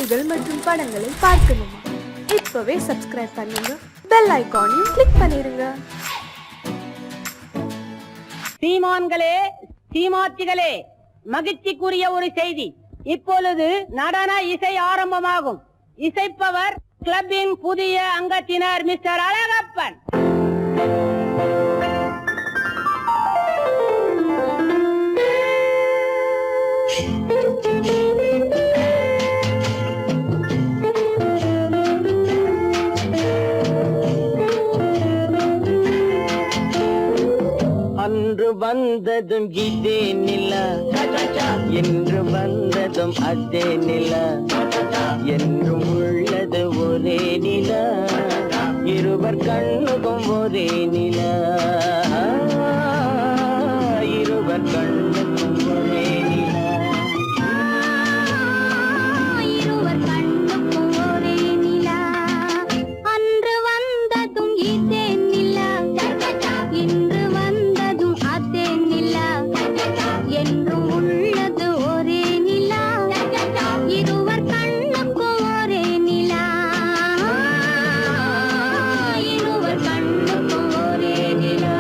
பாடல்கள் மற்றும் படங்களை பார்க்கணுமா? இப்பவே சப்ஸ்கிரைப் பண்ணுங்க, பெல் ஐகானையும் கிளிக் பண்ணிருங்க. சீமான்களே, சீமாத்திகளே, மகிழ்ச்சிக்குரிய ஒரு செய்தி. இப்பொழுது நடன இசை ஆரம்பமாகும். இசைப்பவர் கிளப்பின் புதிய அங்கத்தினர் மிஸ்டர் அழகப்பன். அன்று வந்ததும் இதே நிலா, என்று வந்ததும் அதே நிலா, என்றும் உள்ளது ஒரே நிலா, இருவர் கண்ணுக்கும் ஒரே நிலா, இருவர் கண்ணுக்கும் ஒரே நிலா, இருவர் கண்ணுக்கும் ஒரே நிலா. அன்று வந்ததும் இதே நிலா, இன்று வந்ததும் அதே நிலா, என்றும் உள்ளது ஒரே நிலா, இருவர் கண்ணுக்கும் ஒரே நிலா, இருவர் கண்ணுக்கும் ஒரே நிலா.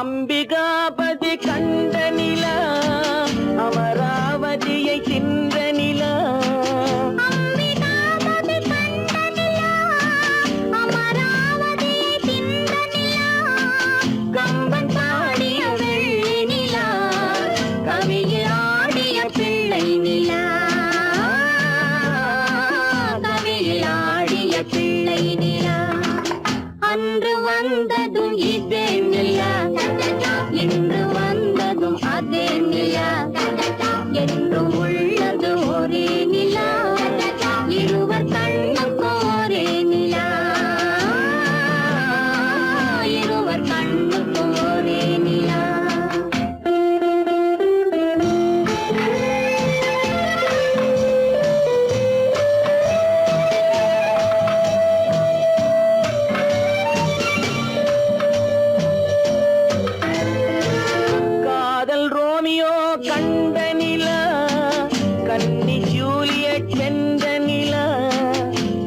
அம்பிகாபதி கண்ட நிலா, அமராவதியை தின்ற நிலா, அம்பிகாபதி கண்ட நிலா, அமராவதியை தின்ற நிலா, கம்பன் பாடிய வெள்ளி நிலா, கவியில் ஆடிய பிள்ளை நிலா, கவியில் ஆடிய பிள்ளை நிலா. அன்று வந்ததும் இதே நிலா, இன்று வந்ததும் அதே நிலா, என்றும் உள்ளது ஒரே நிலா, இருவர் கண்ணுக்கும் ஒரே நிலா, இருவர் கண்ணுக்கும் ஒரே நிலா. காதல் ரோமியோ கண்ட நிலா, கன்னி ஜூலியட் வென்ற நிலா,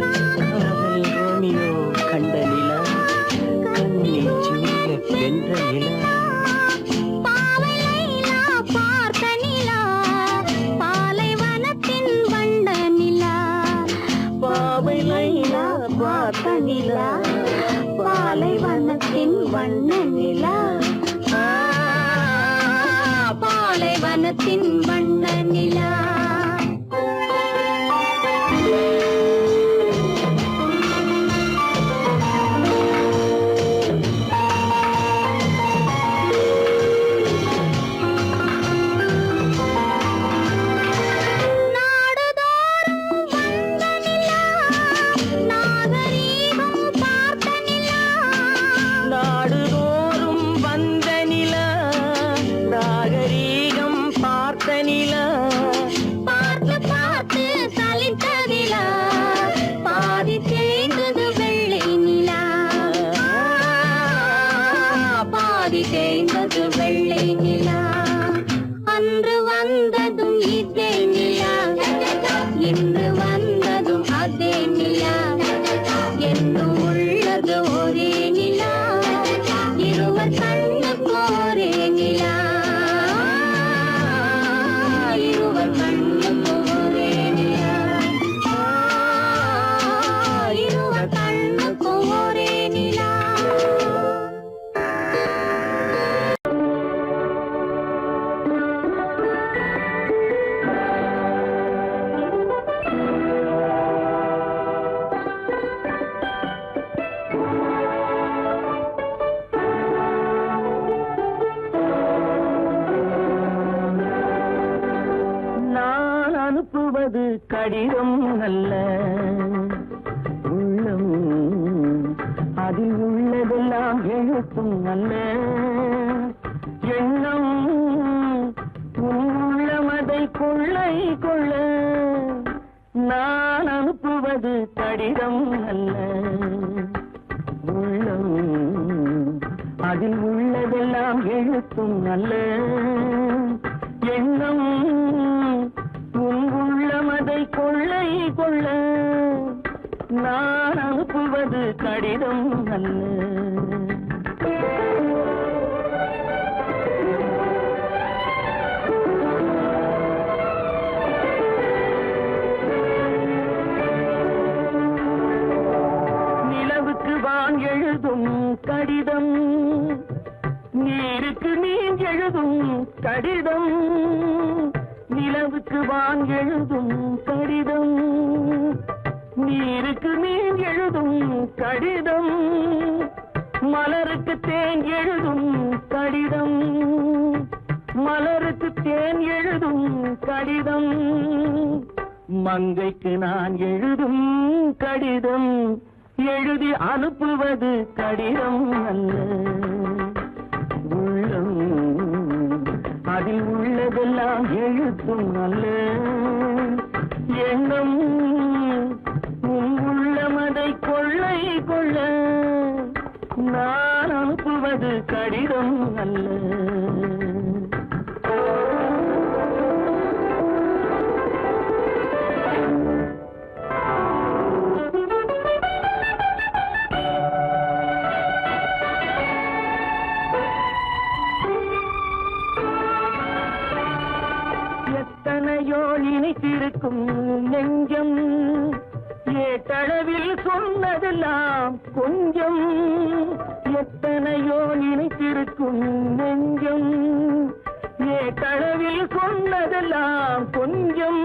காதல் ரோமியோ கண்ட நிலா, கன்னி ஜூலியட் வென்ற நிலா, பாவை லைலா பார்த்த நிலா, பாலைவனத்தின் வண்ண நிலா, பாவை லைலா பார்த்த நிலா, பாலைவனத்தின் வண்ண நிலா, பாலைவனத்தின் வண்ண நிலா. நாடுதோறும் வந்த நிலா, நாகரீகம் பார்த்த நிலா, நாடுதோறும் வந்த நிலா, நாகரீகம் பார்த்த நிலா, பார்த்து பார்த்து சலித்த நிலா, பாதி தேய்ந்தது வெள்ளை நிலா, பாதி தேய்ந்தது வெள்ளை நிலா. அன்று வந்ததும் இதே நிலா, இன்று வந்ததும் அதே நிலா, என்றும் உள்ளது ஒரே நிலா, இருவர் கண்ணுக்கும் ஒரே நிலா, இருவர் கண்ணுக்கும் ஒரே நிலா, இருவர் கண்ணுக்கும் ஒரே நிலா. நான் அனுப்புவது கடிதம் அல்ல, உள்ளம் அதில் உள்ளதெல்லாம் எழுத்தும் அல்ல, எண்ணம் உன் உள்ளமதை கொள்ளை கொள்ள நான் அனுப்புவது கடிதம் அல்ல. உள்ளம் அதில் உள்ளதெல்லாம் எழுத்தும் அல்ல. எண்ணம் உன் உள்ளம் அதை கொள்ளை கொள்ள. நான் அனுப்புவது கடிதம் அல்ல. வான் எழுதும் கடிதம், நீருக்கு நீர் எழுதும் கடிதம். நிலவுக்கு வான் எழுதும் கடிதம், நீருக்கு நீர் எழுதும் கடிதம். மலருக்கு தேன் எழுதும் கடிதம், மலருக்கு தேன் எழுதும் கடிதம். மங்கைக்கு நான் எழுதும் கடிதம், எழுதி அனுப்புவது கடிதம் அல்ல. உள்ளம் அதில் உள்ளதெல்லாம் எழுத்தும் அல்ல. எண்ணம் உன் உள்ளம் அதை கொள்ளை கொள்ள. நான் அனுப்புவது கடிதம் அல்ல. எத்தனையோ நினைத்திருக்கும் நெஞ்சம், ஏட்டளவில் சொன்னதெல்லாம் கொஞ்சம். எத்தனையோ நினைத்திருக்கும் நெஞ்சம், ஏட்டளவில் சொன்னதெல்லாம் கொஞ்சம்.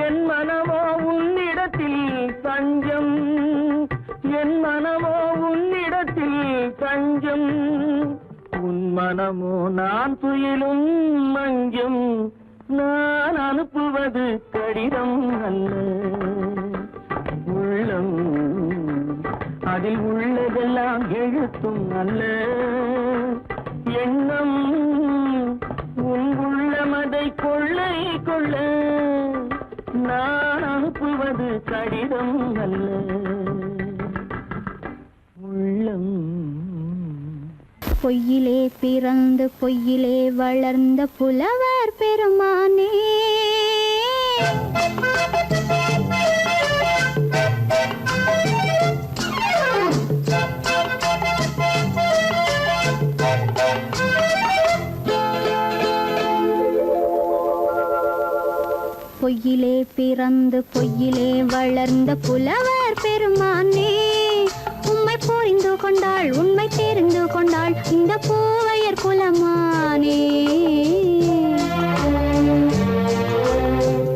என் மனமோ உன்னிடத்தில் தஞ்சம், என் மனமோ உன்னிடத்தில் தஞ்சம். உன் மனமோ நான் துயிலும் மஞ்சம். நான் அனுப்புவது கடிதம் அல்ல. உள்ளம் அதில் உள்ளதெல்லாம் எழுத்தும் அல்ல. எண்ணம் உன் உள்ளம் அதை கொள்ளை கொள்ள. நான் அனுப்புவது கடிதம் அல்ல. உள்ளம் பொய்யிலே பிறந்து பொய்யிலே வளர்ந்த புலவர் பெருமானே, பொய்யிலே பிறந்து பொய்யிலே வளர்ந்த புலவர் பெருமானே, உம்மை புரிந்து கொண்டாள் உண்மை தெரிந்து கொண்டாள் இந்த பூவையர் குலமானே.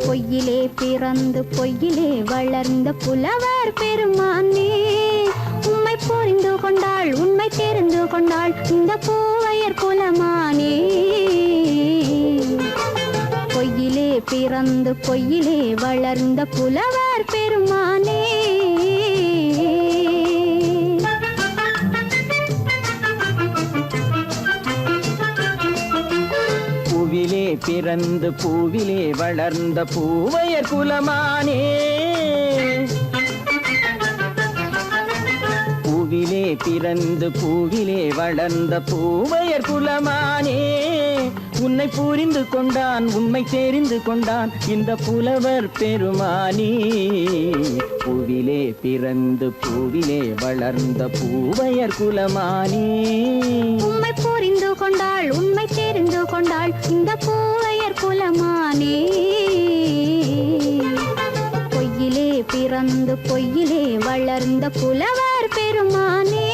பொய்யிலே பிறந்து பொய்யிலே வளர்ந்த புலவர் பெருமானே, உம்மை புரிந்து கொண்டாள் உண்மை தெரிந்து கொண்டாள் இந்த பூவையர் குலமானே. பொய்யிலே பிறந்து பொய்யிலே வளர்ந்த புலவர் பெருமானே. பூவிலே பிறந்து பூவிலே வளர்ந்த பூவையர் குலமானே. பூவிலே பிறந்து பூவிலே வளர்ந்த பூவையர் குலமானே, உன்னை புரிந்து கொண்டான் உண்மை தெரிந்து கொண்டான் இந்த புலவர் பெருமானே. பூவிலே பிறந்து பூவிலே வளர்ந்த பூவையர் குலமானே, உம்மை புரிந்து கொண்டாள் உண்மை தெரிந்து கொண்டாள் இந்த பூவையர் குலமானே. பொய்யிலே பிறந்து பொய்யிலே வளர்ந்த புலவர் பெருமானே.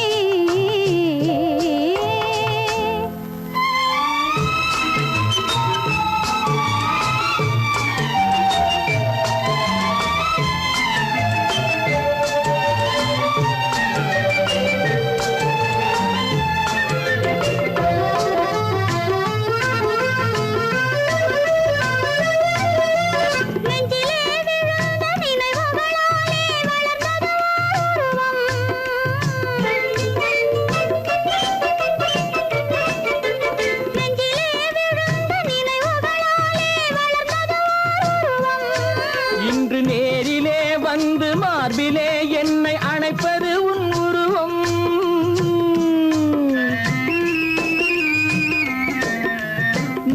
வந்து மார்பிலே என்னை அணைப்பது உன் உருவம்.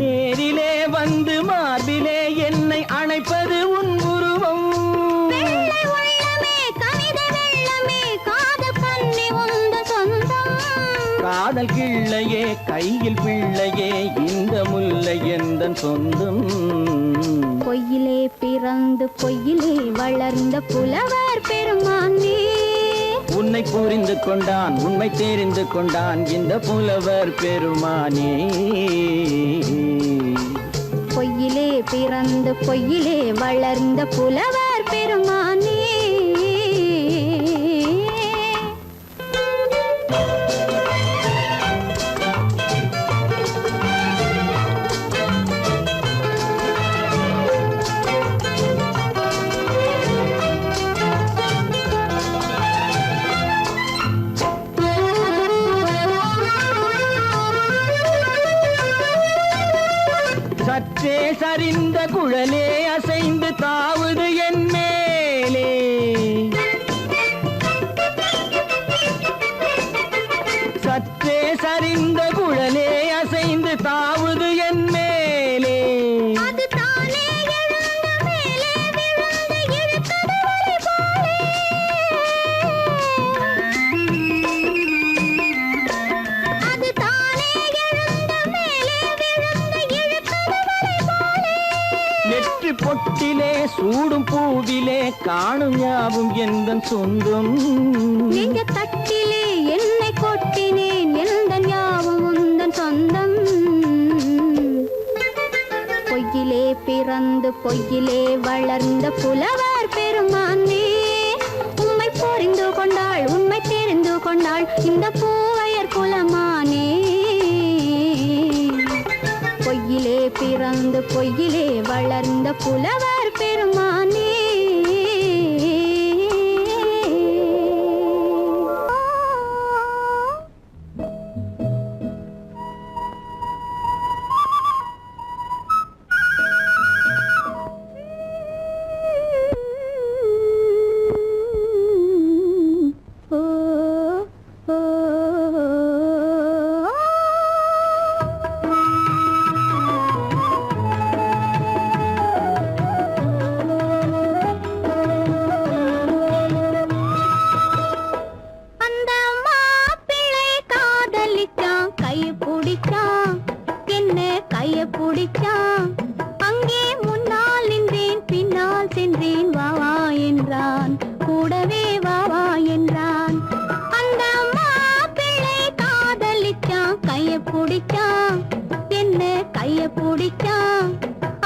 நேரிலே வந்து மார்பிலே என்னை அணைப்பது உன் உருவம். வெள்ளை உள்ளமே கவிதை வெள்ளமே காதல் கண்ணி உந்த சொந்தம். காதல் கிள்ளையே கையில் பிள்ளையே இந்த முல்லை எந்தன் சொந்தம். பொய்யிலே பிறந்து பொய்யிலே வளர்ந்த புலவர் பெருமானே. உன்னை புரிந்து கொண்டான் உண்மை தெரிந்து கொண்டான் இந்த புலவர் பெருமானே. பொய்யிலே பிறந்து பொய்யிலே வளர்ந்த புலவர் பெருமானே. சற்றே சரிந்த குழலே அசைந்து தாவுது என் மேலே. சற்றே சரிந்த குழலே அசைந்து தாவுது என் மேலே. அது தானே எழுந்த மேலே விழுந்து இழுத்தது வழி போலே. அது தானே எழுந்த மேலே விழுந்து இழுத்தது வழி போலே. நெற்றி பொட்டிலே சூடும் பூவிலே காணும் யாவும் எந்தன் சொந்தம். நெஞ்ச தட்டிலே என்னை கொட்டினேன் எந்தன் யாவும் உந்தன் சொந்தம். பொய்யிலே பிறந்து பொய்யிலே வளர்ந்த புலவர் பெருமானே. உம்மை புரிந்து கொண்டாள் உண்மை தெரிந்து கொண்டாள் இந்த பூவையர் குலமானே. பொய்யிலே பிறந்து பொய்யிலே வளர்ந்த புலவர் பெருமானே. அந்த மாப்பிள்ளை காதலிச்சான் கைய பிடிச்சான் என்ன கைய பிடிச்சான். அங்கே முன்னால் நின்றேன் பின்னால் சென்றேன் வா வா என்றான் கூடவே வா வா என்றான். அந்த மாப்பிள்ளை காதலிச்சான் கைய பிடிச்சான் என்ன கைய பிடிச்சான்.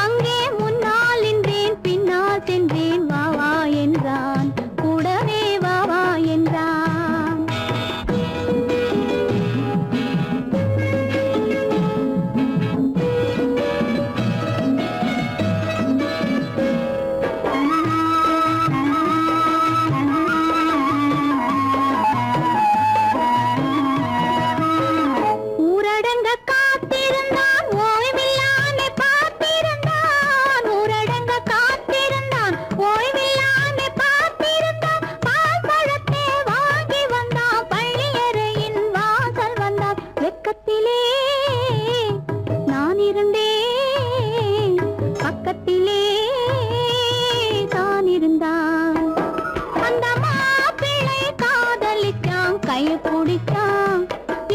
அங்கே முன்னால் நின்றேன் பின்னால் சென்றேன் வா வா என்றான் கூடவே வா வா என்றான். ஊரடங்க காத்திருந்தான் ஓய்வில்லாமே பார்த்திருந்தான். ஊரடங்க காத்திருந்தான் ஓய்வில்லாமே பார்த்திருந்தான். பால் பழத்தை வாங்கி வந்தான் பள்ளியறையின் வாசல் வந்தான். வெக்கத்திலே நான் இருந்தேன் பக்கத்திலே தான் இருந்தான். அந்த மாப்பிள்ளை காதலிச்சான் கைய பிடிச்சான்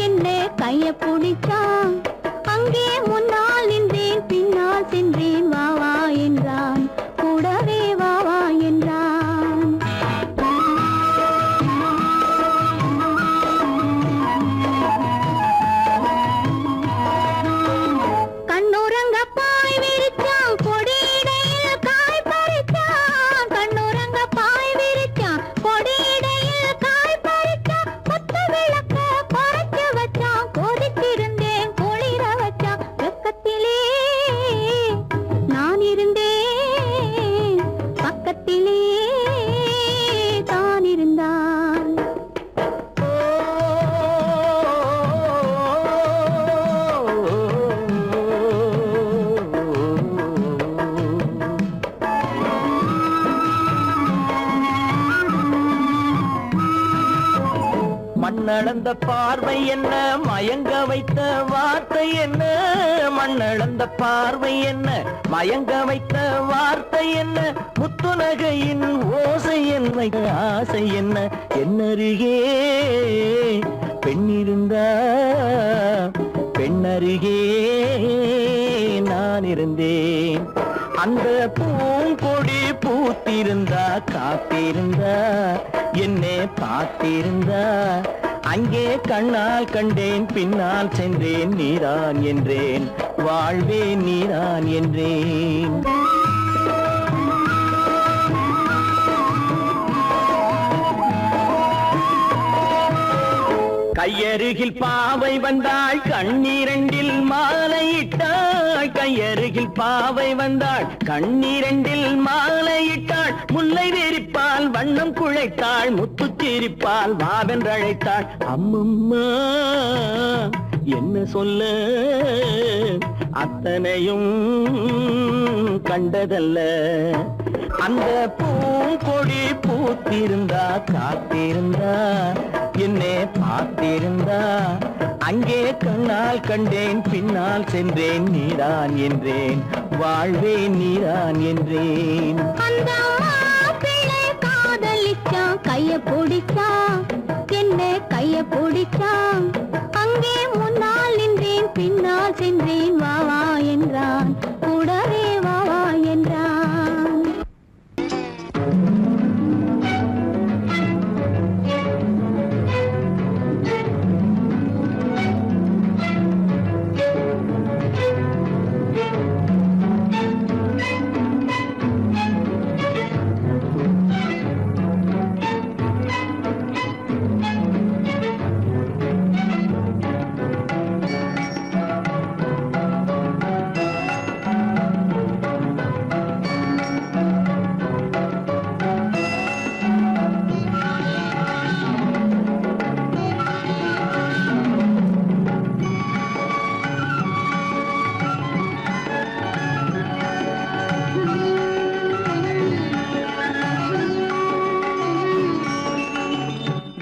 என்ன கைய பிடிச்சான். அங்கே முன்னால் நின்றேன் பின்னால் சென்றேன் வா வா என்றான் கூடவே வா வா என்றான். கண்ணுறங்க பாய் விரிச்சான் கொடியிடையில் காய் பறிச்சான். கண்ணுறங்க பாய் விரிச்சான் கொடியிடையில் காய் பறிச்சான். கொத்து விளக்க குறைச்சு வச்சான் கொதித்திருந்தேன் குழ மண்ணளந்த பார்வை என்ன, மயங்க வைத்த வார்த்தை என்ன, மண்ணளந்த பார்வை என்ன, மயங்க வைத்த வார்த்தை என்ன, முத்துநகையின் ஓசை என்ன, ஆசை என்ன, என்னருகே பெண்ணிருந்தா பெண்ணருகே நான் இருந்தேன். அந்த பூங்கொடி பூத்திருந்தா காத்திருந்தா என்னை பார்த்திருந்தா, அங்கே கண்ணால் கண்டேன் பின்னால் சென்றேன், நீதான் என்றேன் வாழ்வே நீதான் என்றேன். கையருகில் பாவை வந்தாள் கண்ணீரண்டில் மாலையிட்டாள், கையருகில் பாவை வந்தாள் கண்ணீரண்டில் மாலையிட்டாள், முல்லை வெறிப்பால் வண்ணம் குழைத்தாள், முத்து சிரிப்பால் வாவென்றழைத்தாள். அம்மம்மா என்ன சொல்ல அத்தனையும் கண்டதல்ல, அந்த பூங்கொடி பூத்திருந்தா காத்திருந்தா என்னை பார்த்திருந்தா, அங்கே கண்ணால் கண்டேன் பின்னால் சென்றேன், நீதான் என்றேன் வாழ்வே நீதான் என்றேன். அந்த மாப்பிள்ளை காதலிச்சான், கைய பிடிச்சான், என்ன கைய பிடிச்சான், அங்கே முன்னால் நின்றேன் பின்னால் சென்றேன், வா வா என்றான், கூடவே வா வா என்றான்.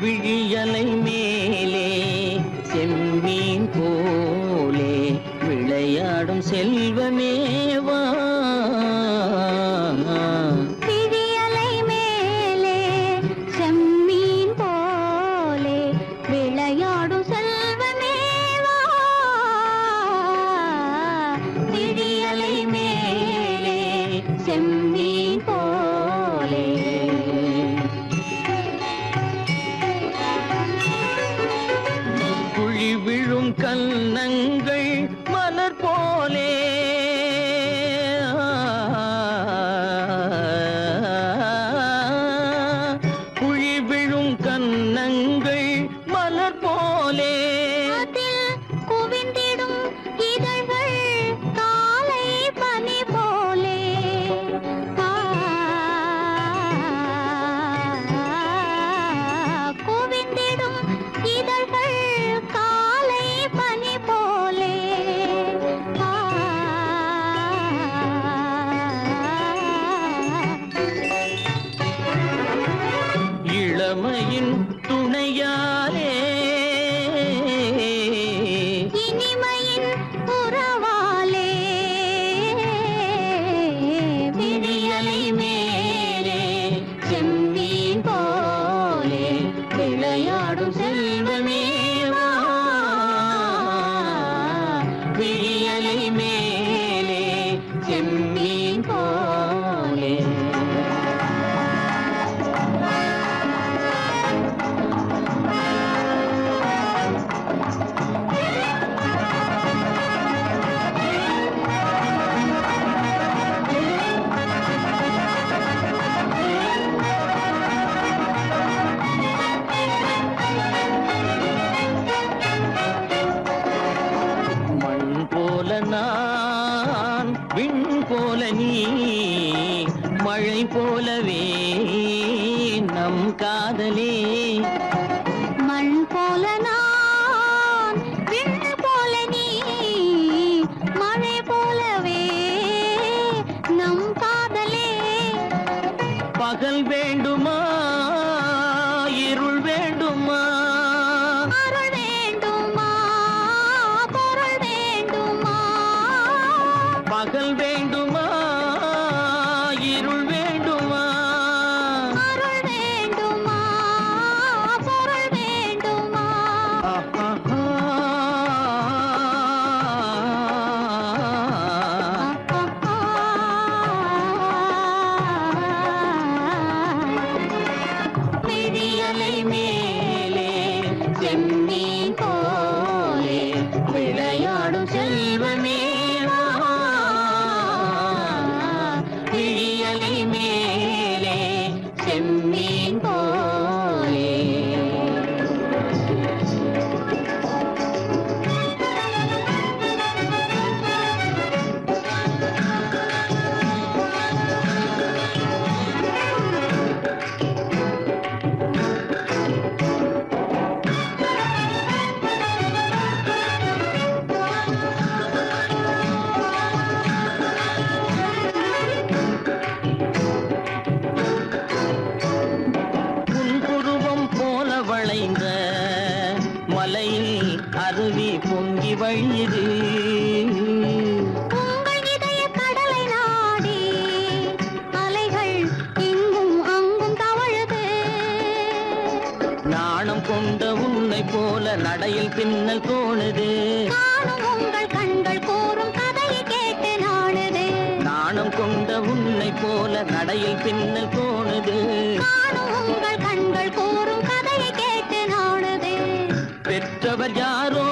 விழியலை மேலே செம்மீன் போலே விளையாடும் செல்வமேவா, விழியலை மேலே செம்மீன் போலே விளையாடும் செல்வமேவா, விழியலை மேலே செம்மீன் போலே. குழி விழும் கன்னங்கள் மலர் போலே, குழி விழும் கன்னங்கள் மலர் போலே, அதில் குவிந்திடும் இதழ்கள் காலை பனி போலே, குவிந்திடும் இதழ்கள் காலை பனி போலே, இளமையின் துணையாலே இனிமையின் உறவாலே, விழியலை மேலே செம்மீன் போலே விளையாடும் செல்வமேவா, விழியலை மேலே செம்மீன் போலே. மண் போல நான் விண் போல நீ, மழை போலவே நம் காதலே. மண் போல நான் விண் போல நீ, மழை போலவே நம் காதலே. பகல் வேண்டுமா இருள் வேண்டுமா, வழியுது. உங்கள் இதய கடலை நாடி அலைகள் இங்கும் அங்கும் தவழுது. நாணம் கொண்ட உன்னை போல நடையில் பின்னல் தோணுது. நானும் உங்கள் கண்கள் கூறும் கதையை கேட்டு நாடுது. நாணம் கொண்ட உன்னை போல நடையில் பின்னல் தோணுது. நானும் உங்கள் கண்கள் கூறும் கதையை கேட்டு நாடுது. பெற்றவர் யாரோ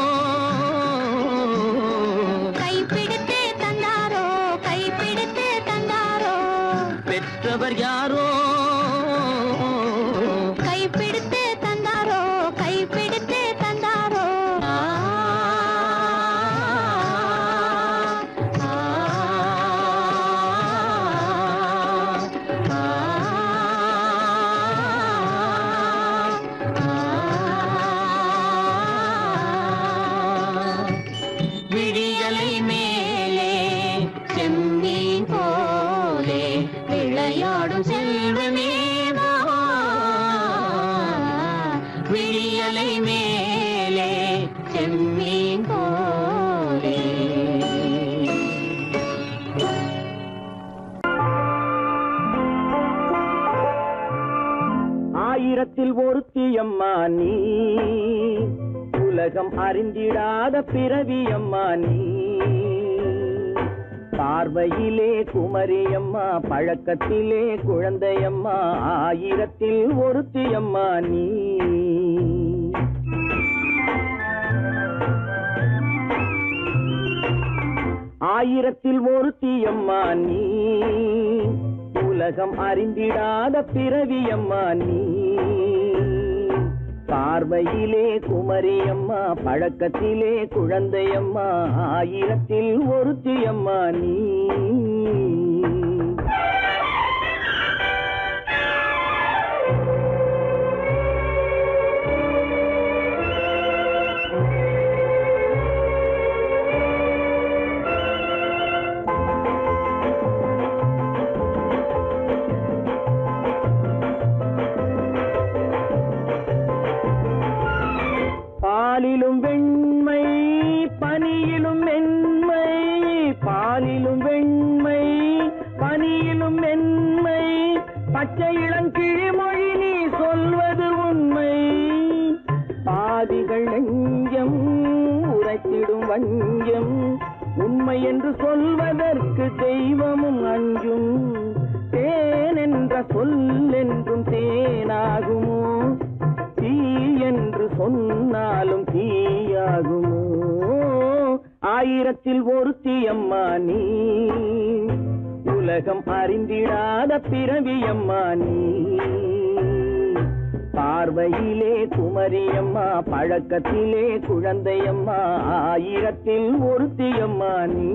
கைப்பிடித்து தந்தாரோ, கைப்பிடித்து தந்தாரோ. பெற்றவர் யாரோ கைப்பிடித்து தந்தாரோ, கைப்பிடித்து தந்தாரோ. ஆ, ஆ, ஆ, விழியலை மேலே செம்மீன் போலே விளையாடும் செல்வமேவா. விழியலை மேலே செம்மீன் போலே. ஆயிரத்தில் ஒருத்தியம்மா நீ, உலகம் அறிந்திடாத பிறவியம்மா நீ. பார்வையிலே குமரியம்மா, பழக்கத்திலே குழந்தையம்மா, ஆயிரத்தில் ஒருத்தியம்மா நீ. ஆயிரத்தில் ஒருத்தியம்மா நீ, உலகம் அறிந்திடாத பிறவியம்மா நீ. பார்வையிலே குமரியம்மா, பழக்கத்திலே குழந்தையம்மா, ஆயிரத்தில் ஒருத்தியம்மா நீ. பாலிலும் வெண்மை பனியிலும் மென்மை, பாலிலும் வெண்மை பனியிலும் மென்மை, பச்சை இளங்கிழிமொழி நீ சொல்வது உண்மை. பாதிகள் நெஞ்சம் உரைத்திடும் வஞ்சம், உண்மை என்று சொல்வதற்கு தெய்வமும் அஞ்சும். தேன் என்ற சொல் என்றும் தேனாகுமோ, தீ என்று சொன்னாலும் தீயாகுமோ. ஆயிரத்தில் ஒருத்தியம்மா நீ, உலகம் அறிந்திடாத பிறவியம்மா நீ. பார்வையிலே குமரியம்மா, பழக்கத்திலே குழந்தையம்மா, ஆயிரத்தில் ஒருத்தியம்மா நீ.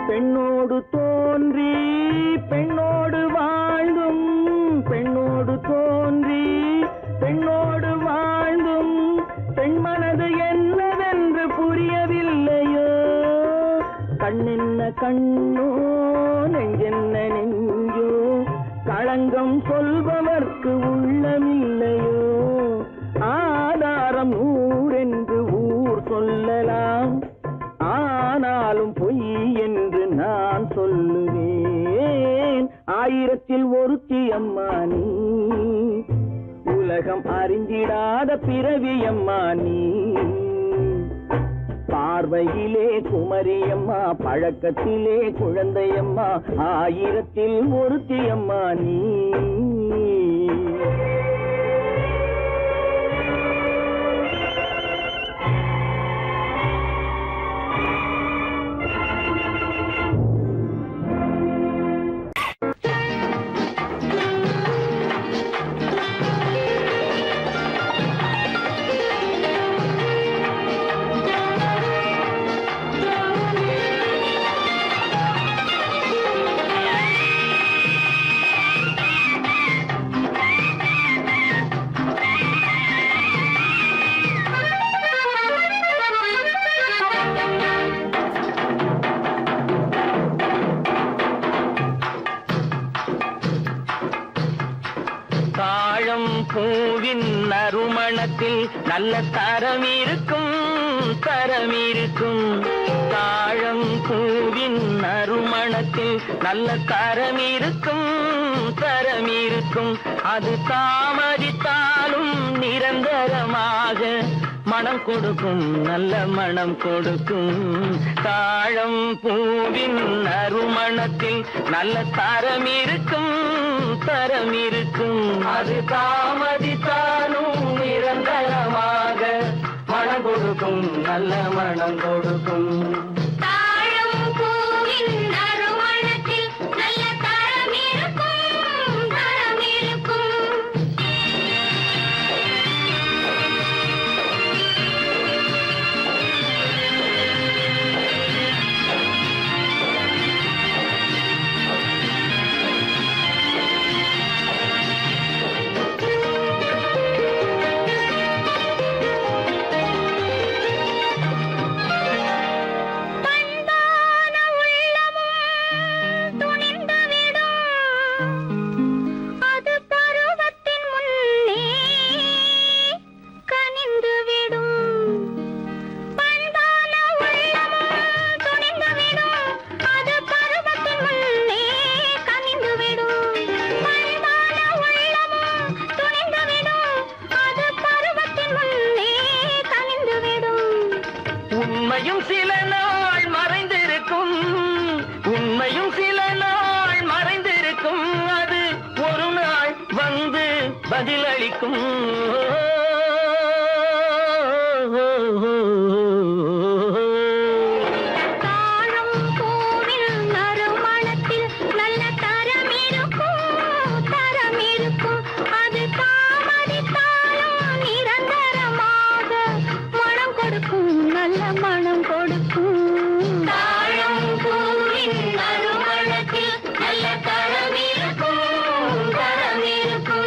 பெண்ணோடு தோன்றி பெண்ணோடு வாழ்ந்தும், பெண்ணோடு தோன்றி பெண்ணோடு வாழ்ந்தும், பெண் மனது என்னவென்று புரியவில்லையோ. கண்ணென்ன கண்ணோ, நெஞ்சென்ன நெஞ்சோ, களங்கம் சொல்பவர்க்கு உள்ளமில்லையோ. ஆதாரம் நூறென்று ஊர் சொல்லலாம், ஆனாலும் பொய் என்று நான் சொல்லுவேன். ஆயிரத்தில் ஒருத்தியம்மா நீ, உலகம் அறிந்திடாத பிறவியம்மா நீ. பார்வையிலே குமரியம்மா, பழக்கத்திலே குழந்தையம்மா, ஆயிரத்தில் ஒருத்தியம்மா நீ. நறுமணத்தில் நல்ல தரம் இருக்கும் தரம் இருக்கும். தாழம் பூவின் நறுமணத்தில் நல்ல தரம் இருக்கும் தரம் இருக்கும். அது தாமதித்தாலும் நிரந்தரமாக மனம் கொடுக்கும் நல்ல மனம் கொடுக்கும். தாழம் பூவின் நறுமணத்தில் நல்ல தரம் இருக்கும் தரம் இருக்கும். அது தாமதித்தாலும் நிரந்தரமாக மனம் கொடுக்கும் நல்ல மனம் கொடுக்கும். தாழம் பூவின் நறுமணத்தில் நல்ல தரம் இருக்கும் தரம் இருக்கும். பண்பான உள்ளமும் துணிந்துவிடும். அது பருவத்தின் முன்னே கனிந்துவிடும். பண்பான உள்ளமும் துணிந்துவிடும். அது பருவத்தின் முன்னே கனிந்துவிடும். பண்பான உள்ளமும் துணிந்துவிடும். அது பருவத்தின் முன்னே கனிந்துவிடும். உண்மையும் சில நாள் மறைந்திருக்கும் உண்மையும் சில நாள் மறைந்திருக்கும். அது ஒரு நாள் வந்து பதிலளிக்கும். தாழம் பூவின் நறுமணத்தில் நல்ல தரம் இருக்கும் தரம் இருக்கும். அது தாமதித்தாலும் நிரந்தரமாக மனம் கொடுக்கும் நல்ல மனம் கொடுக்கும். தாழம் பூவின் நறுமணத்தில் நல்ல தரம் இருக்கும் தரம் இருக்கும்.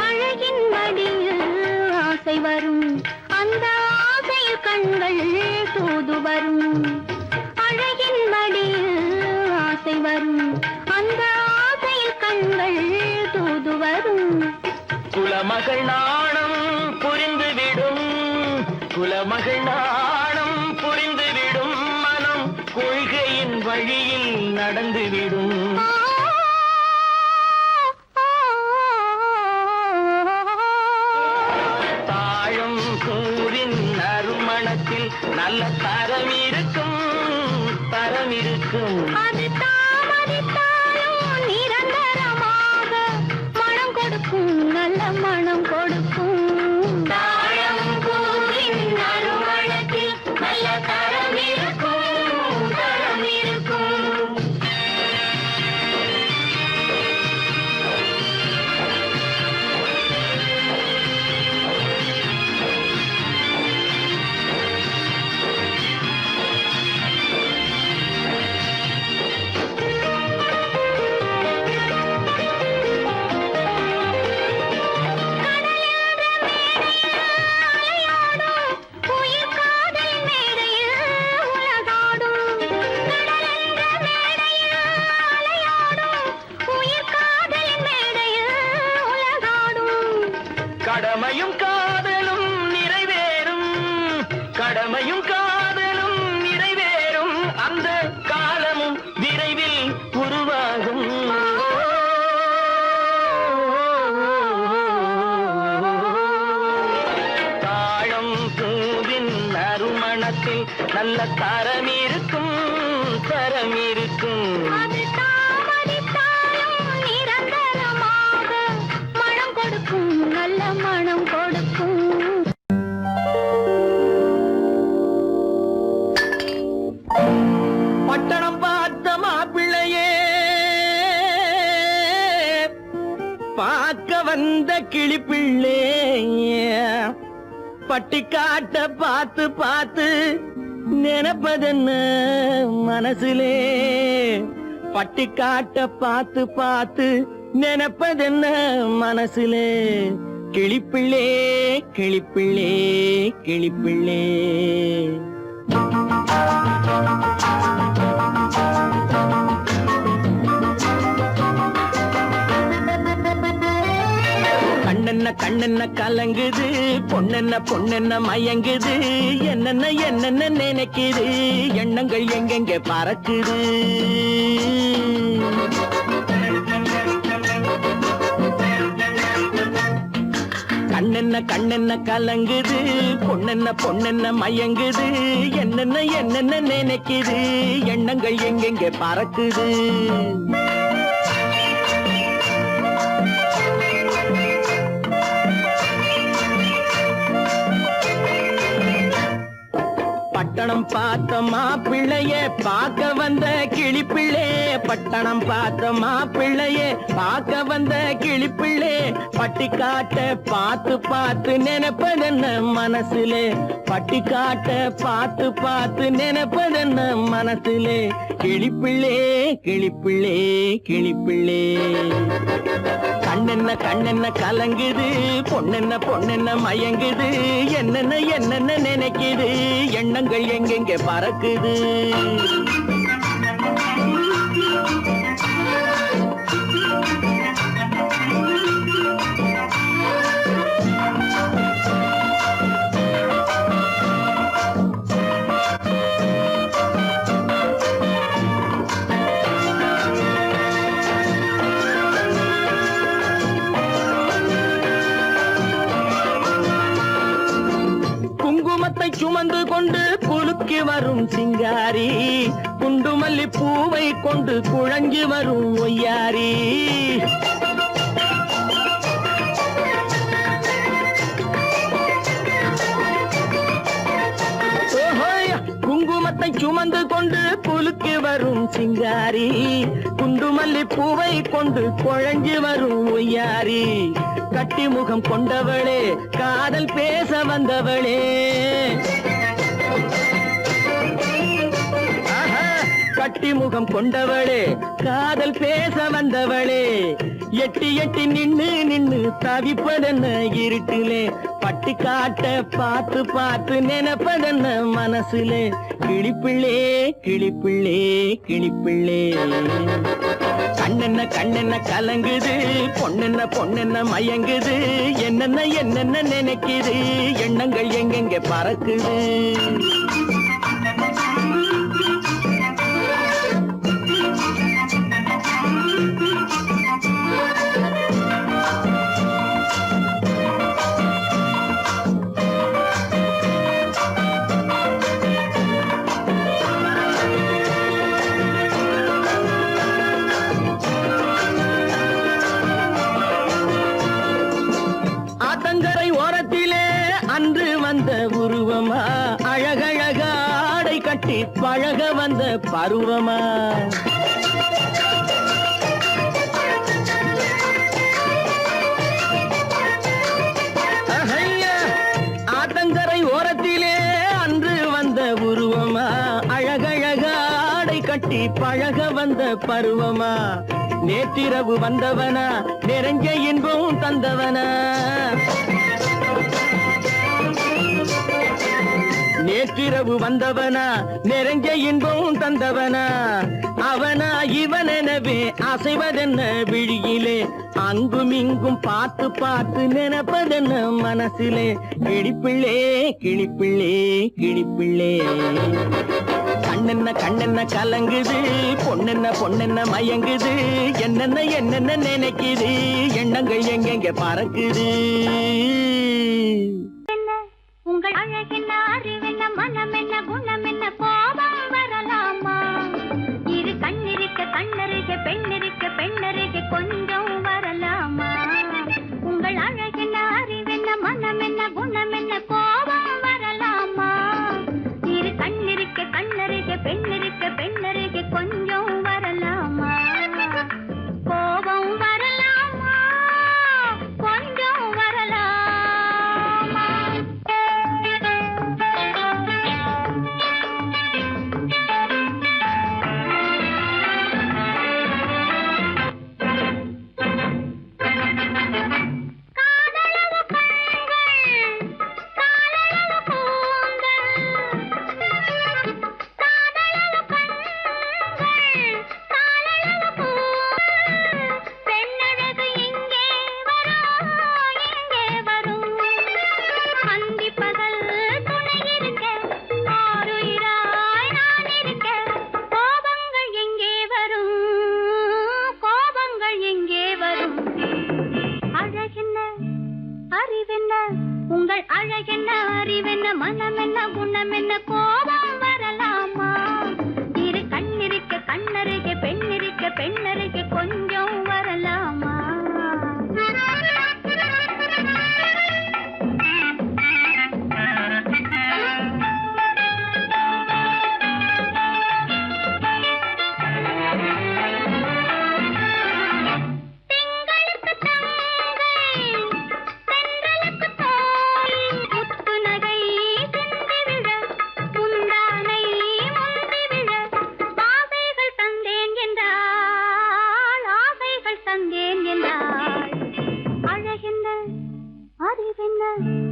அழகின் மடியில் ஆசை வரும். அந்த ஆசையில் கண்கள் தூது வரும். அழகின் மடியில் ஆசை வரும். அந்த ஆசையில் கண்கள் தூது வரும். குலமகள் நாணம் புரிந்துவிடும் குலமகள் நாணம் புரிந்துவிடும். மனம் கொள்கையின் வழியில் நடந்துவிடும். தாழம் பூவின் நறுமணத்தில் நல்ல தரம் இருக்கும் தரம் இருக்கும். அது தாமதித்தாலும் நிரந்தரமாக மனம் கொடுக்கும் நல்ல மனம் கொடுக்கும். தாழம் பூவின் நறுமணத்தில் நல்ல தரம் இருக்கும் தரம் இருக்கும். கடமையும் காதலும் நிறைவேறும் கடமையும் காதலும் நிறைவேறும். அந்த காலமும் விரைவில் உருவாகும். தாழம் பூவின் நறுமணத்தில் நல்ல தரம் இருக்கும் தரம் இருக்கும். அது தாமதித்தாலும் நிரந்தரமாக மனம் கொடுக்கும் நல்ல மனம் கொடுக்கும். பட்டணம் பார்த்த மாப்பிள்ளையே பார்க்க வந்த கிளிப்பிள்ளே பட்டிக்காட்ட பார்த்து பார்த்து நினைப்பதென்ன மனசுலே பட்டிக்காட்ட பார்த்து பார்த்து நினைப்பதென்ன மனசுலே கிளிப்பிள்ளே கிளிப்பிள்ளே கிளிப்பிள்ளே. கண்ணென்ன கண்ணென்ன கலங்குது, பொண்ணென்ன பொண்ணென்ன மயங்குது, என்னென்ன என்னென்ன நினைக்குது, எண்ணங்கள் எங்கெங்க பறக்குது. கண்ணென்ன கண்ணென்ன கலங்குது, பொண்ணென்ன பொண்ணென்ன மயங்குது, என்னென்ன என்னென்ன நினைக்குது, எண்ணங்கள் எங்கெங்க பறக்குது. பட்டணம் பார்த்த மாப்பிள்ளைய பார்க்க வந்த கிளிப்பிள்ளே, பட்டணம் பார்த்த மாப்பிள்ளைய பார்க்க வந்த கிளிப்பிள்ளே, பட்டி காட்ட பார்த்து பார்த்து நினைப்பதென்ன மனசுலே, பட்டி காட்ட பார்த்து பார்த்து நினைப்பதென்ன மனசுலே, கிளிப்பிள்ளே கிளிப்பிள்ளே கிளிப்பிள்ளே. கண்ணென்ன கண்ணென்ன கலங்குது, பொண்ணென்ன பொண்ணென்ன மயங்குது, என்னென்ன என்னென்ன நினைக்குது, எண்ணங்கள் எங்கெங்க பறக்குது. குங்குமத்தை சுமந்து கொண்டு குலுக்கி வரும் சிங்காரி, குண்டுமல்லி பூவை கொண்டு குழஞ்சி வரும் ஒய்யாரி. குங்குமத்தை சுமந்து கொண்டு குலுக்கி வரும் சிங்காரி, குண்டுமல்லி பூவை கொண்டு குழஞ்சி வரும் ஒய்யாரி. கட்டி முகம் கொண்டவளே, காதல் பேச வந்தவளே, கட்டி முகம் கொண்டவளே, காதல் பேச வந்தவளே, எட்டி எட்டி நின்னு நின்னு தவிப்பதென்ன இருட்டிலே, பட்டி காட்ட பார்த்து பார்த்து நினைப்பதென்ன மனசுலே, கிளிப்பிள்ளே கிளிப்பிள்ளே கிளிப்பிள்ளே. கண்ணென்ன கண்ணென்ன கலங்குது, பொண்ணென்ன பொண்ணென்ன மயங்குது, என்னென்ன என்னென்ன நினைக்குது, எண்ணங்கள் எங்கெங்க பறக்குது. ஆத்தங்கரை ஓரத்திலே அன்று வந்த உருவமா, அழகழக ஆடை கட்டி பழக வந்த பருவமா. ஆத்தங்கரை ஓரத்திலே அன்று வந்த உருவமா, அழகழக ஆடை கட்டி பழக வந்த பருவமா. நேற்றிரவு வந்தவனா, நிறைஞ்ச இன்பம் தந்தவனா, நேற்றிரவு வந்தவனா, நிறைஞ்ச இன்பம் தந்தவனா. அவனா இவனெனவே அசைவதென்ன விழியிலே, அங்கும் இங்கும் பார்த்து பார்த்து நினைப்பதென்ன மனசிலே, கிளிப்பிள்ளே கிளிப்பிள்ளே கிளிப்பிள்ளே. கண்ணென்ன கண்ணென்ன கலங்குது, பொண்ணென்ன பொண்ணென்ன மயங்குது, என்னென்ன என்னென்ன நினைக்குது, எண்ணங்கள் எங்கெங்க பறக்குது. உங்கள் அழகென்ன, அறிவென்ன, மனமென்ன, குணமென்ன, கோபம் வரலாமா? இரு கண்ணிருக்க கண்ணருக, பெண்ணிருக்க பெண்ணருக, கொஞ்சம் வரலாமா? உங்கள் அழகென்ன, அறிவென்ன, மனமென்ன, குணமென்ன, கோபம் வரலாமா? இரு கண்ணிருக்க கண்ணருக, பெண்ணிருக்க பெண்ணருக, கொஞ்சம் வரலாமா? கோபம் வரலாமா? கொஞ்சம் வரலாமா? அழகென்ன அறிவென்ன மனம் என்ன குணம் என்ன கோபம் வரலாமா இரு கண்ணிருக்க கண்ணருகே பெண்ணிருக்க பெண்ணருகே கொஞ்சம் வரலாமா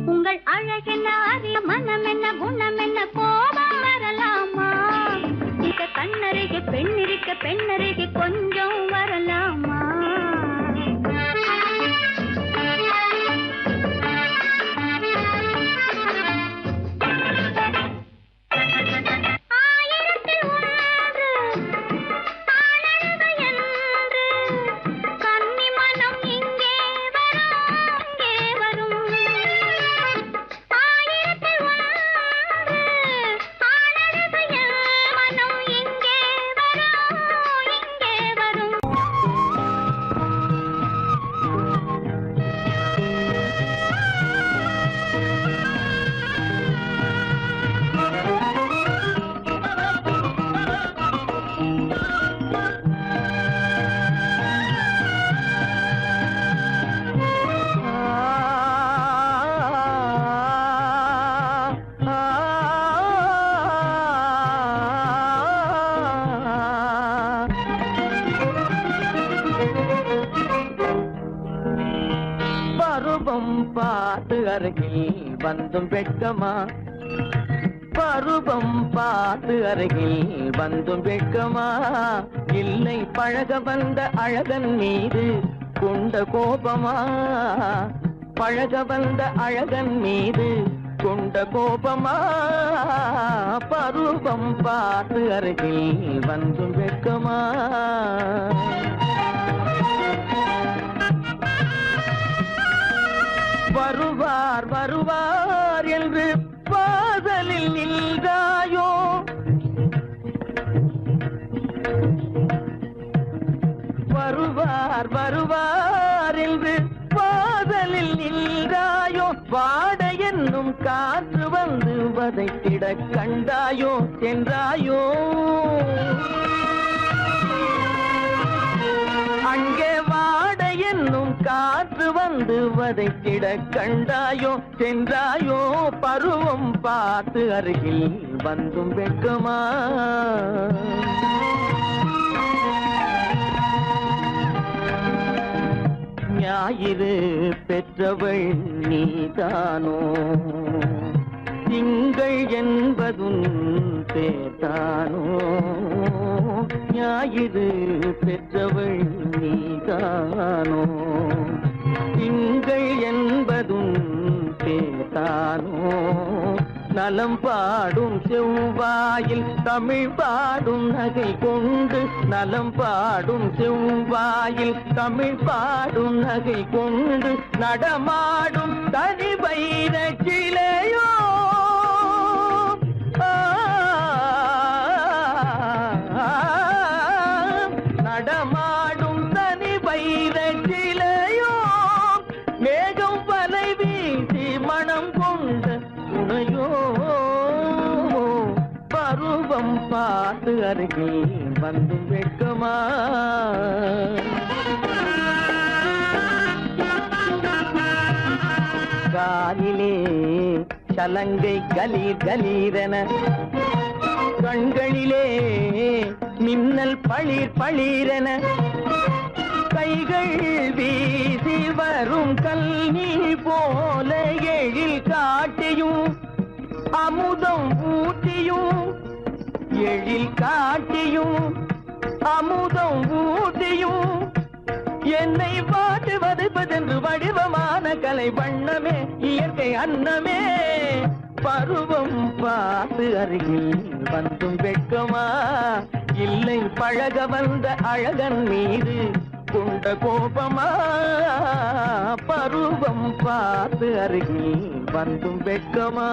உங்கள் அழகென்ன அறிய மனம் என்ன குணம் என்ன கோபம் வரலாமா இத கண்ணருகே பெண்ணிருக்க பெண்ணருகே கொஞ்சம் வரலாமா பார்த்து அருகில் வந்தும் வெட்கமா பருவம் பார்த்து அருகில் வந்தும் வெட்கமா இல்லை பழக வந்த அழகன் மீது கொண்ட கோபமா பழக வந்த அழகன் மீது கொண்ட கோபமா பருவம் பார்த்து அருகில் வந்தும் வெட்கமா வருவார் வருவார் என்று வாசலில் நின்றாயோ வருவார் வருவார் என்று வாசலில் நின்றாயோ வாட என்னும் காற்று வந்து வதைத்திட கண்டாயோ சென்றாயோ அங்கே வாட என்னும் காற்று வந்து வதைத்திட கண்டாயோ சென்றாயோ பருவம் பார்த்து அருகில் வந்தும் வெட்கமா ஞாயிறு பெற்றவள் நீதானோ திங்கள் என்பதும் பேத்தானோ ஞாயிறு பெற்றவள் நீதானோ திங்கள் என்பதும் பேத்தானோ நலம் பாடும் செவ்வாயில் தமிழ் பாடும் நகை கொண்டு நலம் பாடும் செவ்வாயில் தமிழ் பாடும் நகை கொண்டு நடமாடும் தனி வைர கிளையோ நடமாடும் தனி வைர கிளையோ மேகம் வலை வீசி மனம் கொண்ட துணையோ பருவம் பார்த்து அருகில் வந்து வெட்கமா காலிலே சலங்கை கலீர் கலீரென கண்களிலே மின்னல் பளிர் பளிரென கைகள் வீசி வரும் கல்வி போல எழில் காட்டியும் அமுதம் ஊட்டியும் எழில் காட்டியும் அமுதம் ஊட்டியும் என்னை பாட்டு வதைப்பதென்று வடிவமான கலை வண்ணமே இயற்கை அன்னமே பருவம் பார்த்து அருகில் வந்தும் வெட்கமா இல்லை பழக வந்த அழகன் மீது கொண்ட கோபமா பருவம் பார்த்து அருகில் வந்தும் வெட்கமா?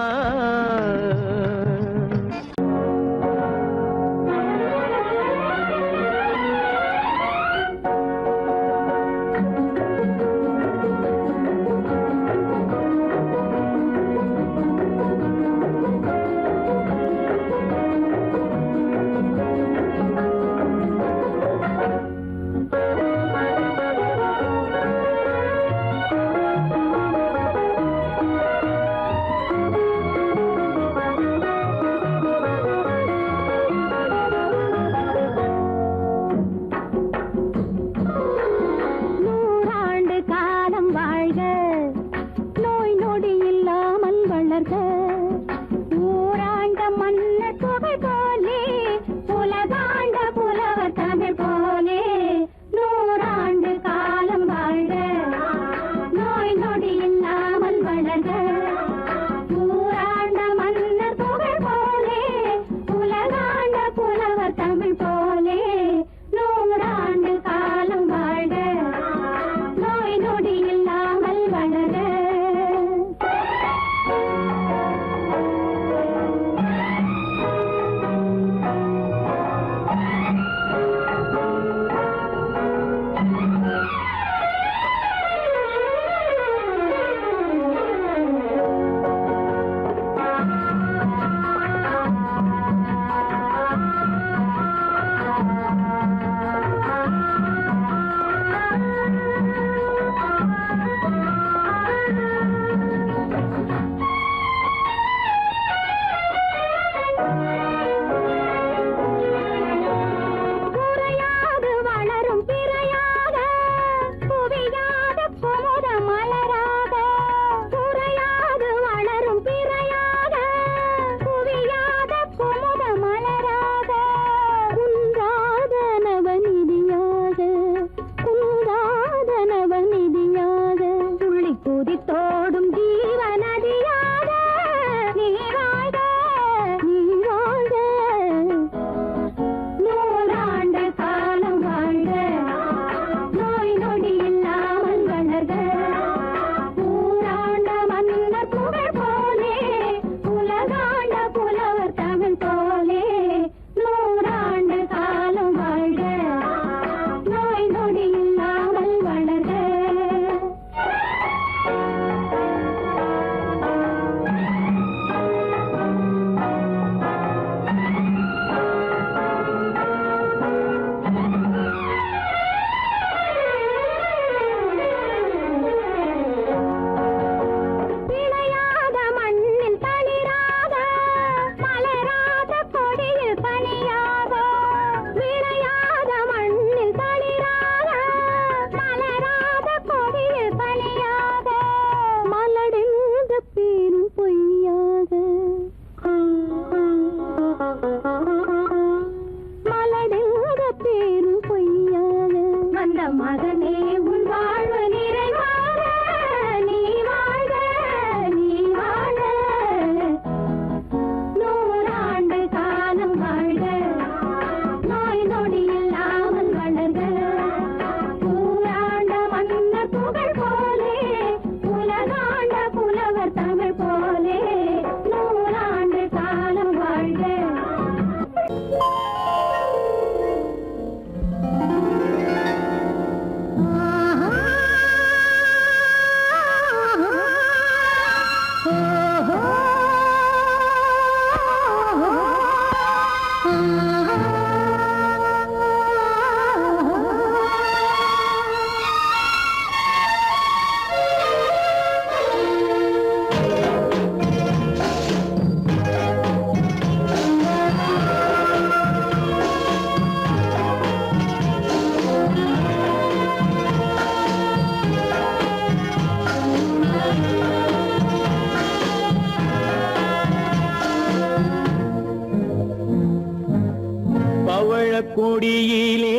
கொடியிலே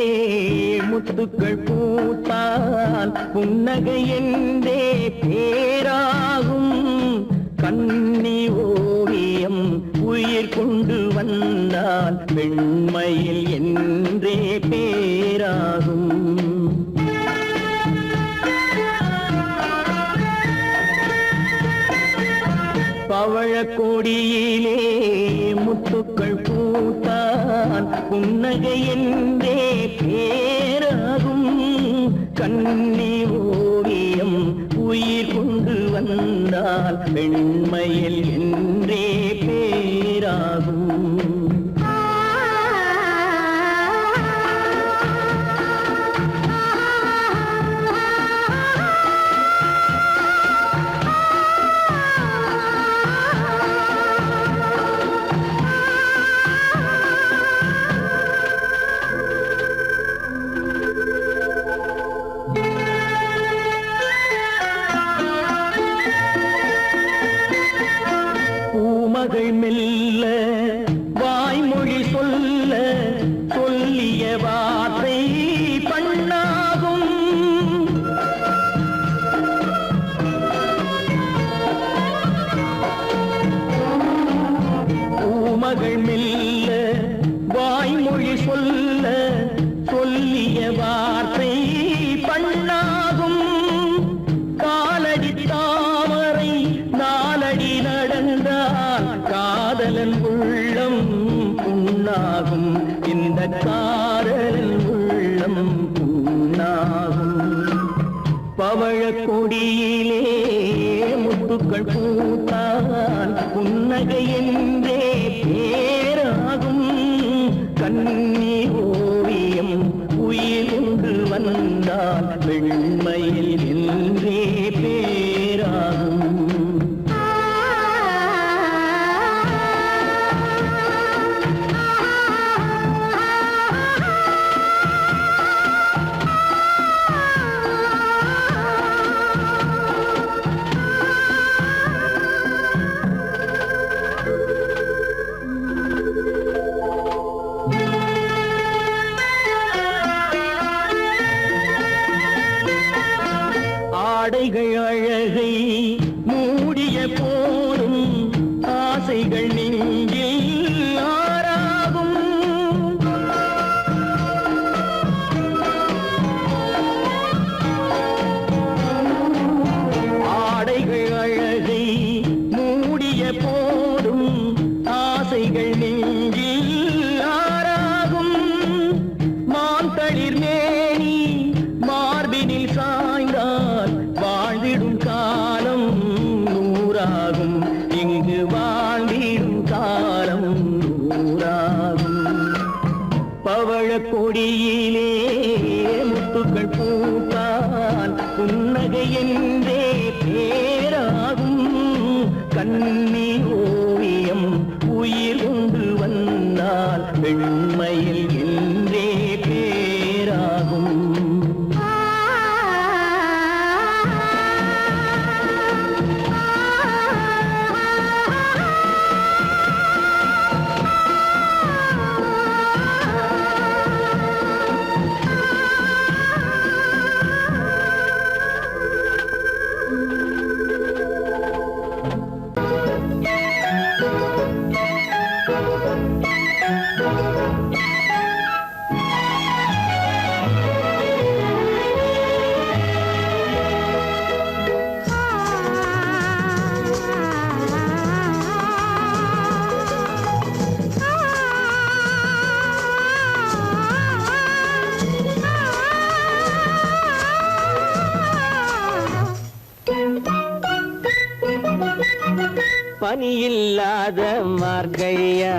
முத்துக்கள் பூத்தால் புன்னகை என்றே பேராகும். கன்னி ஓவியம் உயிர் கொண்டு வந்தால் பெண்மையில் என்றே பேராகும். பவழக்கொடியிலே முத்துக்கள் பூத்தான் புன்னகை என்றே பேராகும் கண்ணி ஓவியம் உயிர் கொண்டு வந்தால் பெண்மையில் என்றே பேராகும் மகள் மெல்ல வாய்மொழி சொல்ல சொல்லிய வார்த்தை பண்ணாகும் பூமகள் மெல்ல வாய்மொழி சொல்ல சொல்லிய வார்த்தை பண்ணாகும் காலடி தாமரை நாலடி நடந்தால் காதலன் உள்ளம் புண்ணாகும் இந்த காதலன் உள்ளம் புண்ணாகும் பவழக்கொடியிலே முத்துக்கள் பூத்தால் புன்னகை என்றே பேராகும் கண்ணி ஓவியம் உயிர் கொண்டு வந்தால் வெண்மையில் என்றே பேராகும் ஆடைகள் அழகை மூடிய போதும் ஆசைகள் நெஞ்சில் ஆறாகும் ஆடைகள் அழகை மூடிய போதும் ஆசைகள் நெஞ்சில் ஆறாகும் மாந்தளிர் மேனி மார்பினில் சாய்ந்தால் வாழ்ந்திடும் காலம் நூறாகும் இங்கு வாழ்ந்திடும் காலம் நூறாகும் பவழக்கொடியிலே முத்துக்கள் பூத்தால் புன்னகை என்றே பேராகும் கண்ணி ஓவியம் உயிர் கொண்டு வந்தால் பெண்மையில் என்றே பேராகும் பனியில்லாத மார்கழியா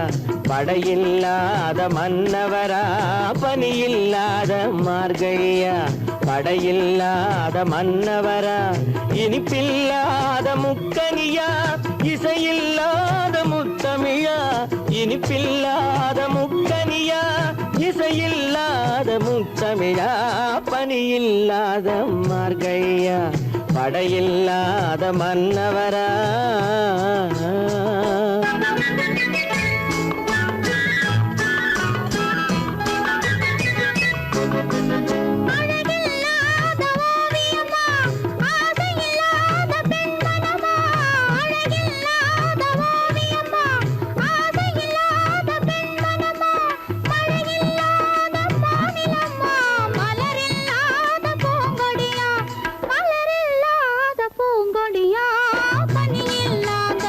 படையில்லாத மன்னவரா பனியில்லாத மார்கழியா படையில்லாத மன்னவரா இனிப்பில்லாத முக்கனியா இசையில்லாத முத்தமிழா இனிப்பில்லாத முக்கனியா இசையில்லாத முத்தமிழா பனியில்லாத மார்கழியா படையில்லாத மன்னவரா பூங்கொடியா பனியில்லாத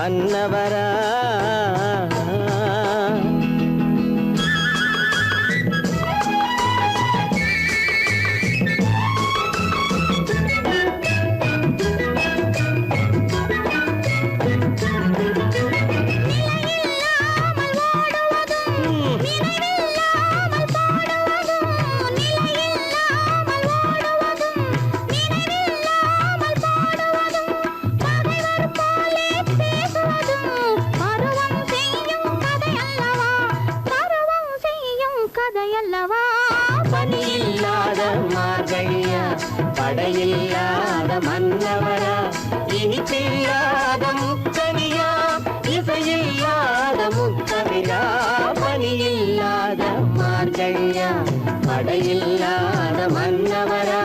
மன்னவரா பனியில்லாத மார்கழியா படையில்லாத மன்னவரா இனிப்பில்லாத முக்கனியா இசையில்லாத முத்தமிழா பனியில்லாத மார்கழியா படையில்லாத மன்னவரா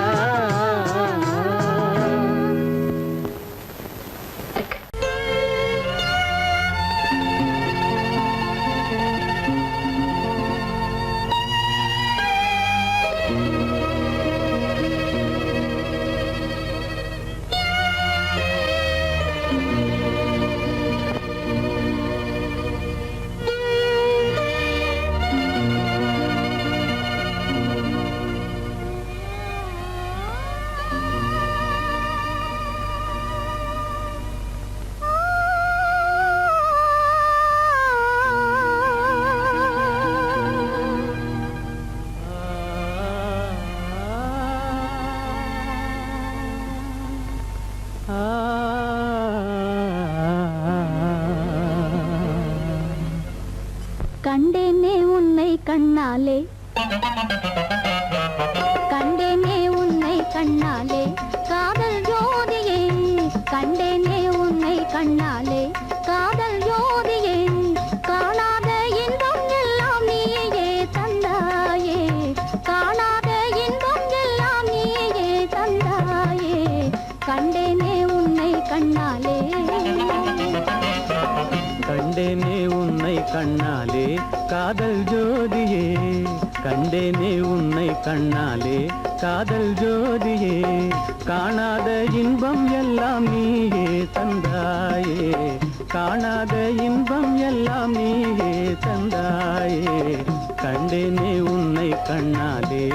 கண்டேனே உன்னை கண்ணாலே கண்டேனே உன்னை கண்ணாலே காதல் ஜோதியே கண்டேனே உன்னை கண்ணாலே காதல் ஜோதியே காணாத இன்பம் எல்லாம் நீயே தந்தாயே காணாத இன்பம் எல்லாம் நீயே தந்தாயே கண்டேனே உன்னை கண்ணாலே கண்டேனே உன்னை கண்ணாலே காதல் ஜோதியே கண்டேனே உன்னை கண்ணாலே காதல் ஜோதியே காணாத இன்பம் எல்லாம் நீயே தந்தாயே காணாத இன்பம் எல்லாம் நீயே தந்தாயே கண்டேனே உன்னை கண்ணாலே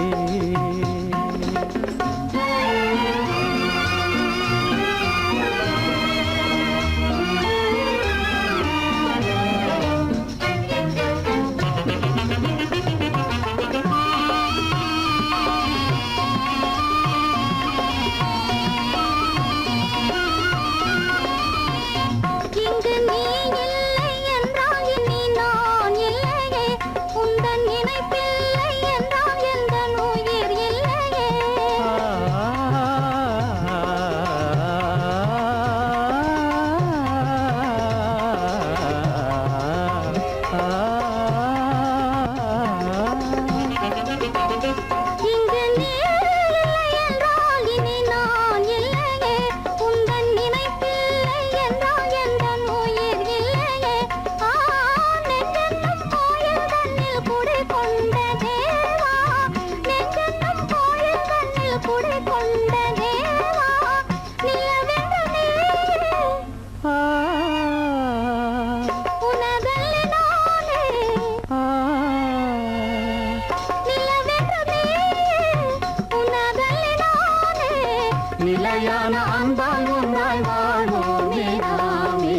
நிலையான அன்பால் ஒன்றாய் வாழ்வோமே நாமே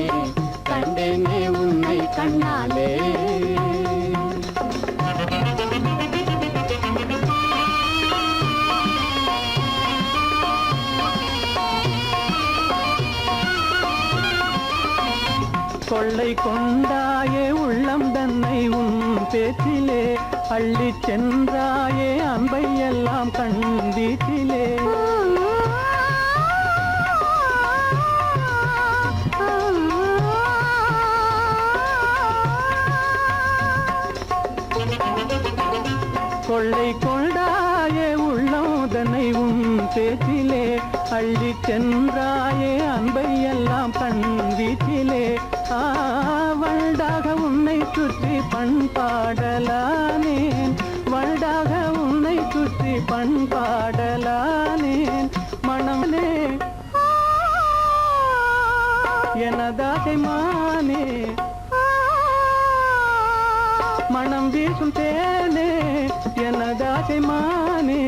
கண்டேனே உன்னை கண்ணாலே கொள்ளை கொண்டாயே உள்ளம் தன்னை உன் பேச்சிலே அள்ளி சென்றாயே அன்பை எல்லாம் கண் வீட்டிலே கொள்ளை கொண்டாயே உள்ளம் தன்னை உன் பேச்சிலே அள்ளி சென்றாயே அன்பை எல்லாம் கண் வீட்டிலே வண்டாக உன்னை சுற்றி பண்பாடலானேன் வண்டாக உன்னை சுற்றி பண்பாடலானேன் மனமே எனதாசை மானே மனம் வீசும் தேனே எனதாசை மானே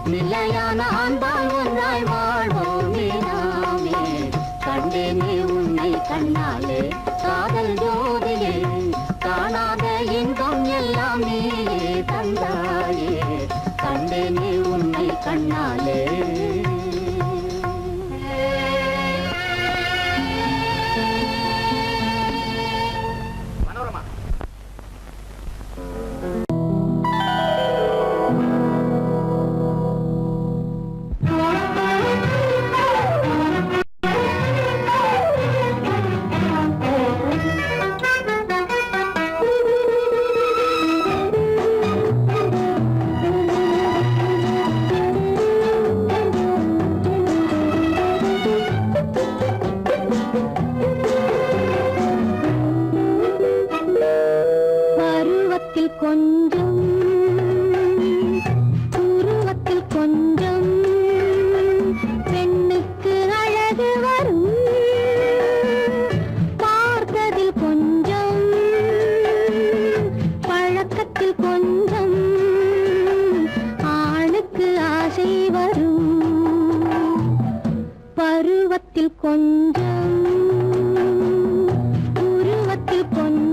நிலையான அன்பால் ஒன்றாய் வாழ்வோமே நாமே கண்டேனே உன்னை கண்ணாலே காதல் ஜோதியே காணாத இன்பம் எல்லாம் நீயே தந்தாயே கண்டேனே உன்னை கண்ணாலே கொஞ்சம் உருவத்தில் கொஞ்சம் பெண்ணுக்கு அழகு வரும் பார்த்ததில் கொஞ்சம் பழக்கத்தில் கொஞ்சம் ஆணுக்கு ஆசை வரும் பருவத்தில் கொஞ்சம் உருவத்தில் கொஞ்சம்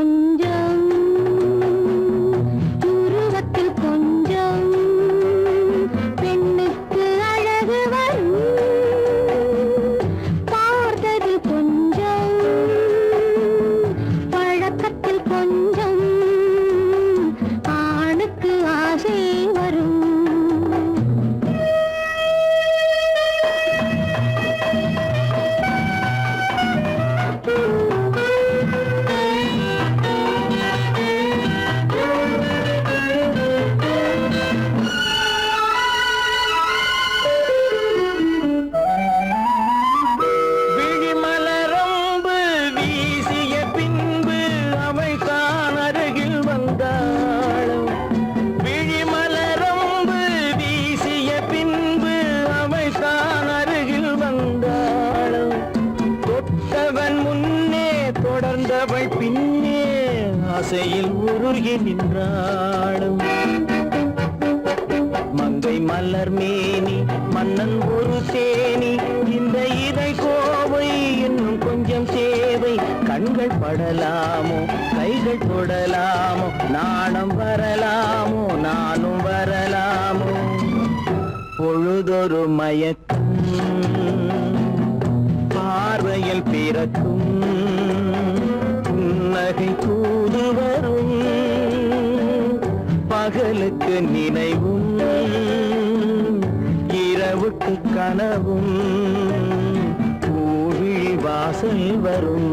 கொஞ்சம் உருவத்தில் கொஞ்சம் பெண்ணுக்கு அழகு வரும் பார்த்ததில் கொஞ்சம் பழக்கத்தில் கொஞ்சம் ஆணுக்கு ஆசை வரும் பின்னே ஆசையில் உருகி நின்றாளும் மங்கை மலர் மேனி மன்னன் ஒரு தேனி இந்த இதை கோவை இன்னும் கொஞ்சம் சேவை கண்கள் படலாமோ கைகள் தொடலாமோ நாணம் வரலாமோ நானும் வரலாமோ பொழுதொரு மயக்கம் பார்வையில் பிறக்கும் புன்னகை தூது வரும் பகலுக்கு நினைவும் இரவுக்கு கனவும் பூவிழி வாசல் வரும்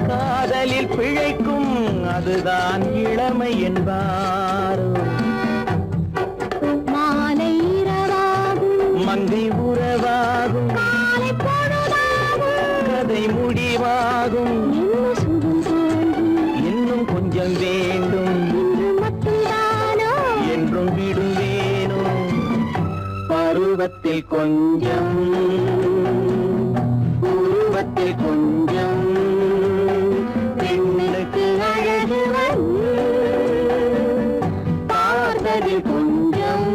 காதலில் பிழைக்கும் அதுதான் இளமை என்பாரோ மாலை இரவாகும் மங்கை உறவாகும் காலை பொழுதாகும் கதை முடிவாகும் இன்னும் கொஞ்சம் வேண்டும் இன்று மட்டும்தானோ என்றும் உருவத்தில் கொஞ்சம் உருவத்தில் கொஞ்சம் பெண்ணுக்கு அழகு பார்த்ததில் கொஞ்சம்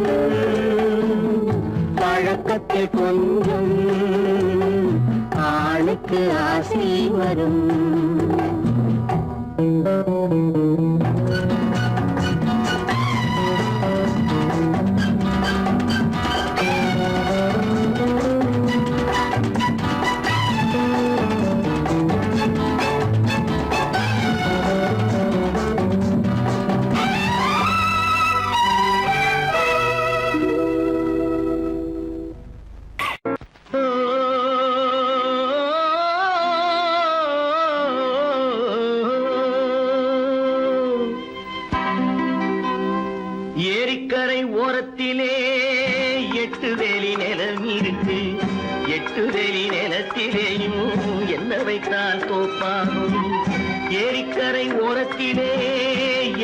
பழக்கத்தில் கொஞ்சம் ஆளுக்கு ஆசை வரும். ஏரிக்கரை ஓரத்திலே 8 வேலி நிலம் இருக்கு. 8 வேலி நிலத்திலேயும் என்ன வைத்தால் தோப்பாகும். ஏரிக்கரை ஓரத்திலே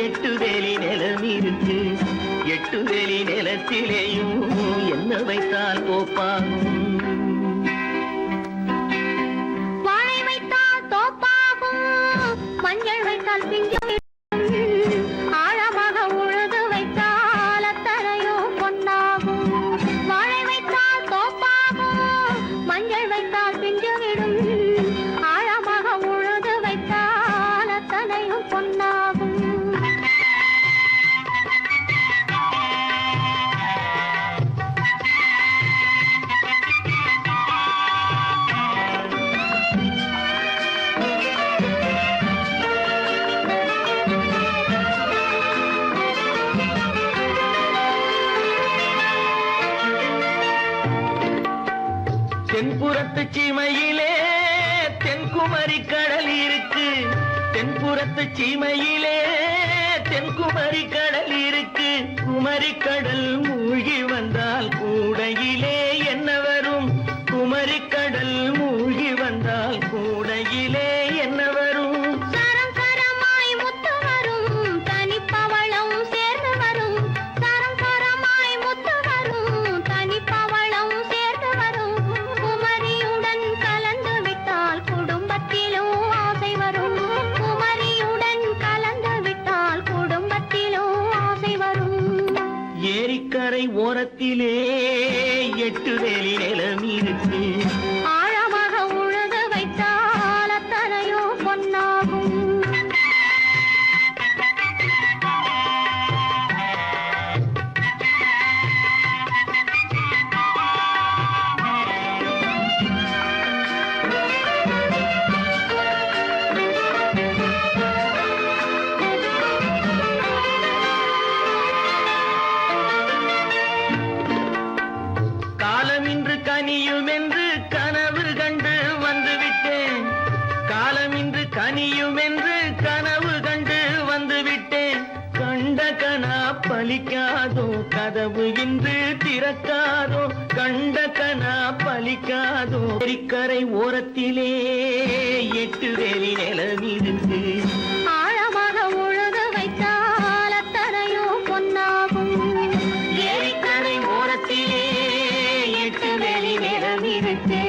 8 வேலி நிலம் இருக்கு. 8 வேலி நிலத்திலேயும் என்ன வைத்தால் தோப்பாகும். வாழை வைத்தால் தோப்பாகும், மஞ்சள் வைத்தால் பிஞ்சு ஆழமாக உழுது வைத்தால் அத்தனையோ பொன்னாகும். வாழை வைத்தால் தோப்பாகும், மஞ்சள் வைத்தால் பிஞ்சு விடும் ஆழமாக உழுது வைத்தால் அத்தனையும் பொன்னாகும். தென்புறத்து சீமையிலே தென்குமரி கடல் இருக்கு. தென்புறத்து சீமையிலே தென்குமரி கடல் இருக்கு. குமரி கடல் மூழ்கி வந்தால் கூடையிலே என்ன வரும். குமரி கடல் மூழ்கி வந்தால் கூடையிலே என்ன வரும். சரம் சரமாய் முத்து வரும், தனிப்பவளம் சேர்ந்து வரும். சரம் சரமாய் முத்து வரும், தனிப்பவளம் சேர்ந்து வரும். குமரியுடன் கலந்து விட்டால் குடும்பத்திலும் ஆசை வரும். குமரியுடன் கலந்து விட்டால் குடும்பத்திலும் ஆசை வரும். ஏரிக்கரை ஓரத்திலே 8 வேலி நிலம் இருக்கு. ஆழமாக உழுது வைத்தால் அத்தனையோ பொன்னாகும். காலமின்று கனியும் என்று கனவு கண்டு வந்துவிட்டேன். காலமின்று கனியும் என்று கனவு கண்டு வந்துவிட்டேன். கண்ட கனா பலிக்காதோ, கதவு இன்று திறக்காதோ. கண்ட கனா பலிக்காதோ. ஏரிக்கரை ஓரத்திலே 8 வேலி நிலம் இருக்கு. ஆழமாக உழுது வைத்தால் அத்தனையோ பொன்னாகும். ஏரிக்கரை ஓரத்திலே 8 வேலி நிலம் இருக்கு.